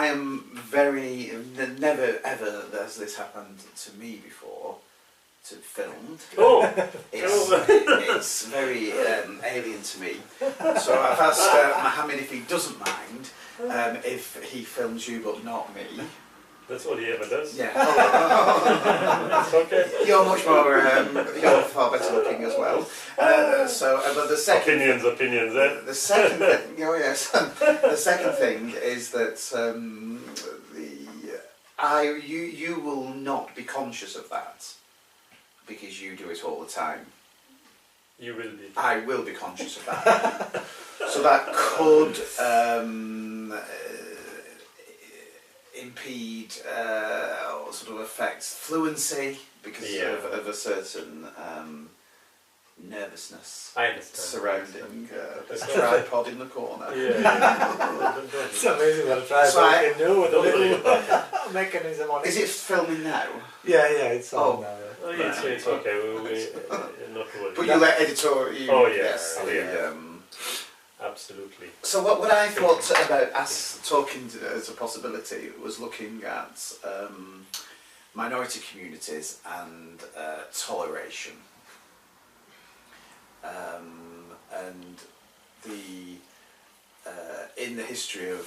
I am very, never ever has this happened to me before, to filmed. Oh! It's very alien to me. So I've asked Mohammed if he doesn't mind if he films you but not me. That's all he ever does. Yeah. It's okay. You're much more, you're far better looking as well. But the second... Opinions, eh? The second thing, oh yes, the second thing is that you will not be conscious of that because you do it all the time. You will be. I will be conscious of that. So that could impede or sort of affect fluency because of a certain nervousness I understand. surrounding a tripod in the corner. Yeah. It's amazing what a tripod can do with a little mechanism on it. Is it filming now? Yeah, it's on now. Oh, yeah, it's okay. We not worried. But you let editorial. Oh yes, absolutely. So what I thought about us talking as a possibility was looking at minority communities and toleration. And the in the history of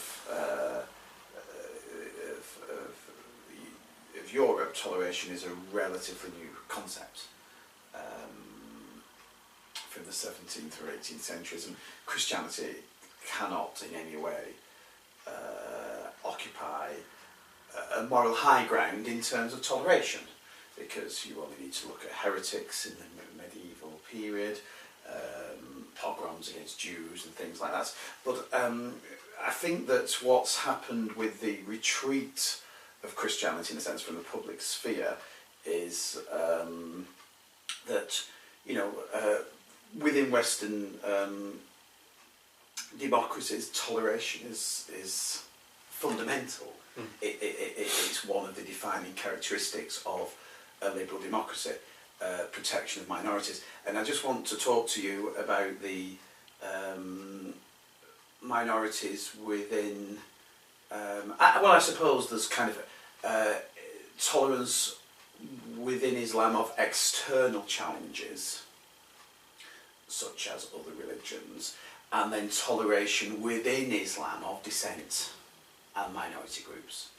Europe, toleration is a relatively new concept from the 17th or 18th centuries, and Christianity cannot in any way occupy a moral high ground in terms of toleration, because you only need to look at heretics in the medieval period, pogroms against Jews and things like that. But I think that what's happened with the retreat of Christianity, in a sense, from the public sphere, is that, within Western democracies, toleration is fundamental. It's one of the defining characteristics of a liberal democracy. Protection of minorities, and I just want to talk to you about the minorities within. I suppose there's kind of tolerance within Islam of external challenges, such as other religions, and then toleration within Islam of dissent and minority groups.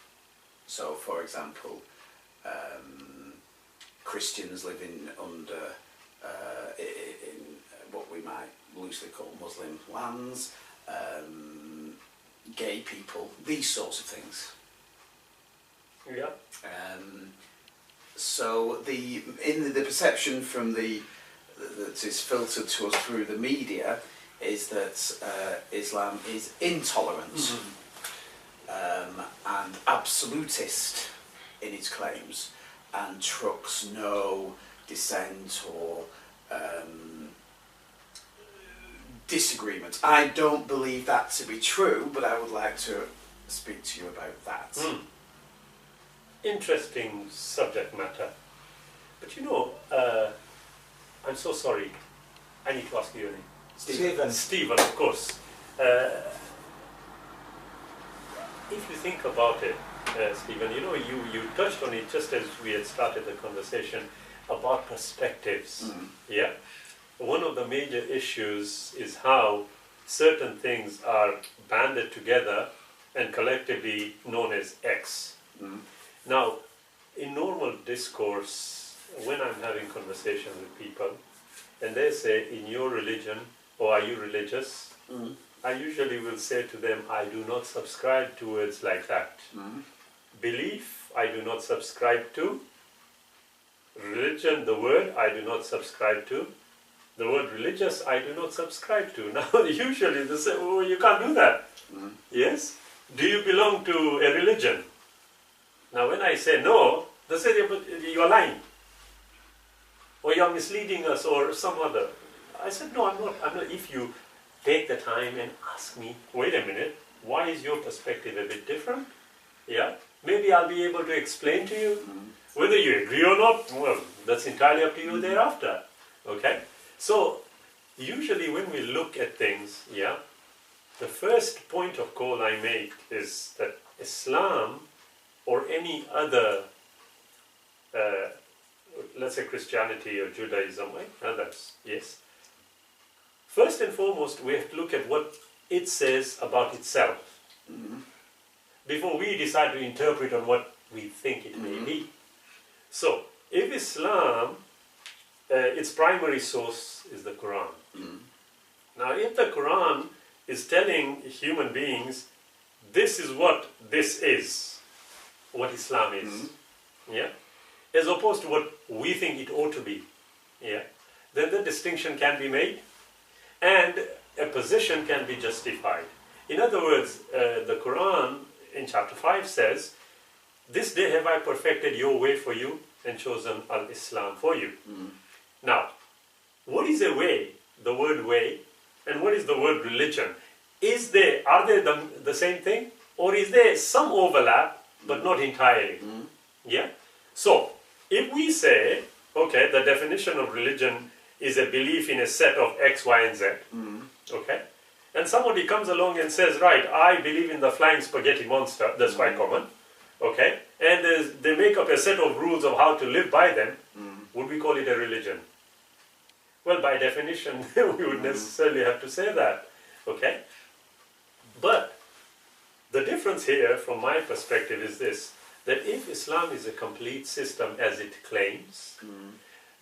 So, for example, Christians living under in what we might loosely call Muslim lands, gay people, these sorts of things. Yeah. So the perception from that is filtered to us through the media is that Islam is intolerant and absolutist in its claims, and trucks no dissent or disagreement. I don't believe that to be true, but I would like to speak to you about that. Interesting subject matter. But I'm so sorry. I need to ask you your name. Stephen. Stephen, of course. If you think about it, Stephen, you touched on it just as we had started the conversation about perspectives. Yeah. One of the major issues is how certain things are banded together and collectively known as X. Now, in normal discourse, when I'm having conversations with people, and they say, in your religion, or are you religious? I usually will say to them, I do not subscribe to words like that. Belief, I do not subscribe to. Religion, the word, I do not subscribe to. The word religious, I do not subscribe to. Now, usually they say, oh, you can't do that. Yes? Do you belong to a religion? Now, when I say no, they say, you're lying. Or you're misleading us, or some other. I said, no, I'm not. If you take the time and ask me, wait a minute, why is your perspective a bit different? Yeah? Maybe I'll be able to explain to you. Whether you agree or not, well, that's entirely up to you thereafter. Okay? So, usually when we look at things, yeah, the first point of call I make is that Islam or any other, let's say Christianity or Judaism, right? Others, yes. First and foremost, we have to look at what it says about itself before we decide to interpret on what we think it may be. So, if Islam, its primary source is the Quran. Now, if the Quran is telling human beings, this is what this is, what Islam is, yeah, as opposed to what we think it ought to be, yeah, then the distinction can be made and a position can be justified. In other words, the Quran in chapter 5 says, this day have I perfected your way for you and chosen al-Islam for you. Now, what is a way, the word way, and what is the word religion? Are they the same thing? Or is there some overlap, but not entirely? Yeah? So, if we say, okay, the definition of religion is a belief in a set of X, Y, and Z, okay? And somebody comes along and says, right, I believe in the flying spaghetti monster, that's quite common, okay? And they make up a set of rules of how to live by them, would we call it a religion? Well, by definition, we would necessarily have to say that, okay? But the difference here, from my perspective, is this, that if Islam is a complete system as it claims,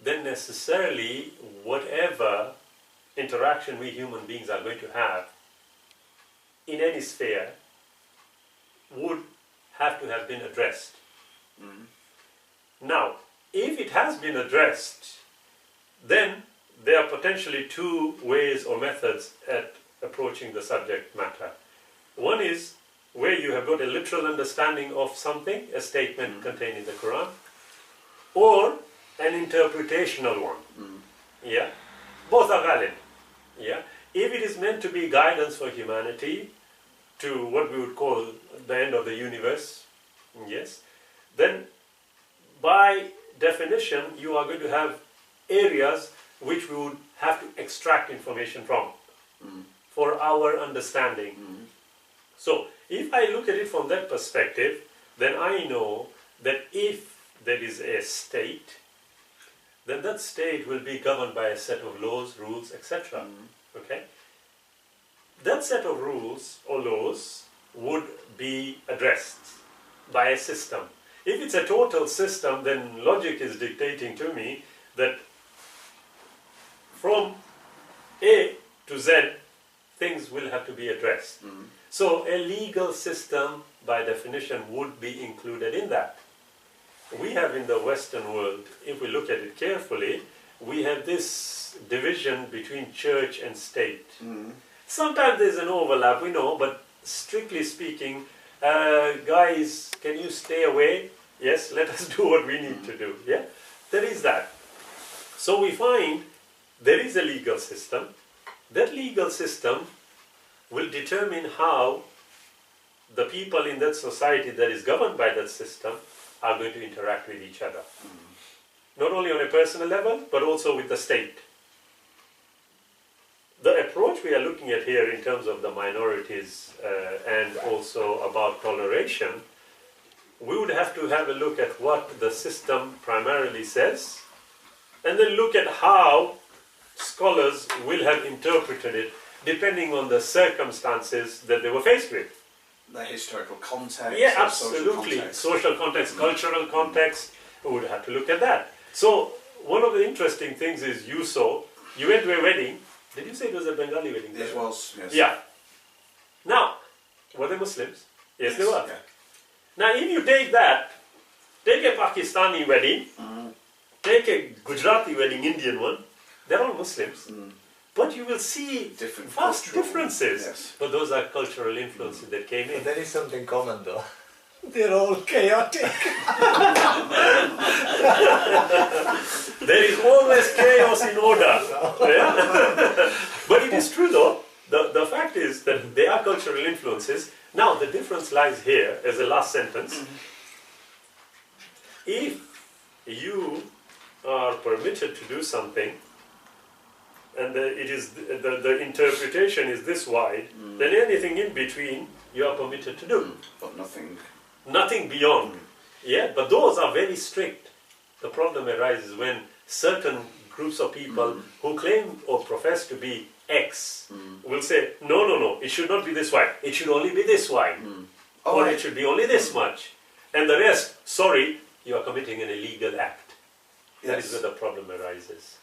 then necessarily whatever interaction we human beings are going to have in any sphere would have to have been addressed. Now, if it has been addressed, then there are potentially two ways or methods at approaching the subject matter. One is where you have got a literal understanding of something, a statement contained in the Quran, or an interpretational one. Yeah, both are valid. Yeah, if it is meant to be guidance for humanity to what we would call the end of the universe, yes, then by definition you are going to have areas which we would have to extract information from for our understanding. So, if I look at it from that perspective, then I know that if there is a state, then that state will be governed by a set of laws, rules, etc. Okay? That set of rules or laws would be addressed by a system. If it's a total system, then logic is dictating to me that from A to Z, things will have to be addressed. So a legal system, by definition, would be included in that. We have in the Western world, if we look at it carefully, we have this division between church and state. Sometimes there's an overlap, we know, but strictly speaking, guys, can you stay away? Yes, let us do what we need to do. Yeah, there is that. So we find there is a legal system. That legal system will determine how the people in that society that is governed by that system are going to interact with each other. Not only on a personal level, but also with the state. The approach we are looking at here in terms of the minorities and also about toleration, we would have to have a look at what the system primarily says, and then look at how scholars will have interpreted it depending on the circumstances that they were faced with. The historical context. Yeah, absolutely. Social context, cultural context, we would have to look at that. So, one of the interesting things is you went to a wedding. Did you say it was a Bengali wedding? It was, yes. Yeah. Now, were they Muslims? Yes, they were. Yeah. Now, if you take that, take a Pakistani wedding, take a Gujarati wedding, Indian one, they're all Muslims. But you will see vast differences. Yes. But those are cultural influences that came in. But there is something common though. They're all chaotic. There is always chaos in order. Yeah? But it is true though. The fact is that there are cultural influences. Now the difference lies here as a last sentence. If you are permitted to do something, and the interpretation is this wide, then anything in between you are permitted to do. But nothing. Nothing beyond. Yeah, but those are very strict. The problem arises when certain groups of people who claim or profess to be X will say, no, no, no, it should not be this wide. It should only be this wide. Or it should be only this much. And the rest, sorry, you are committing an illegal act. That is where the problem arises.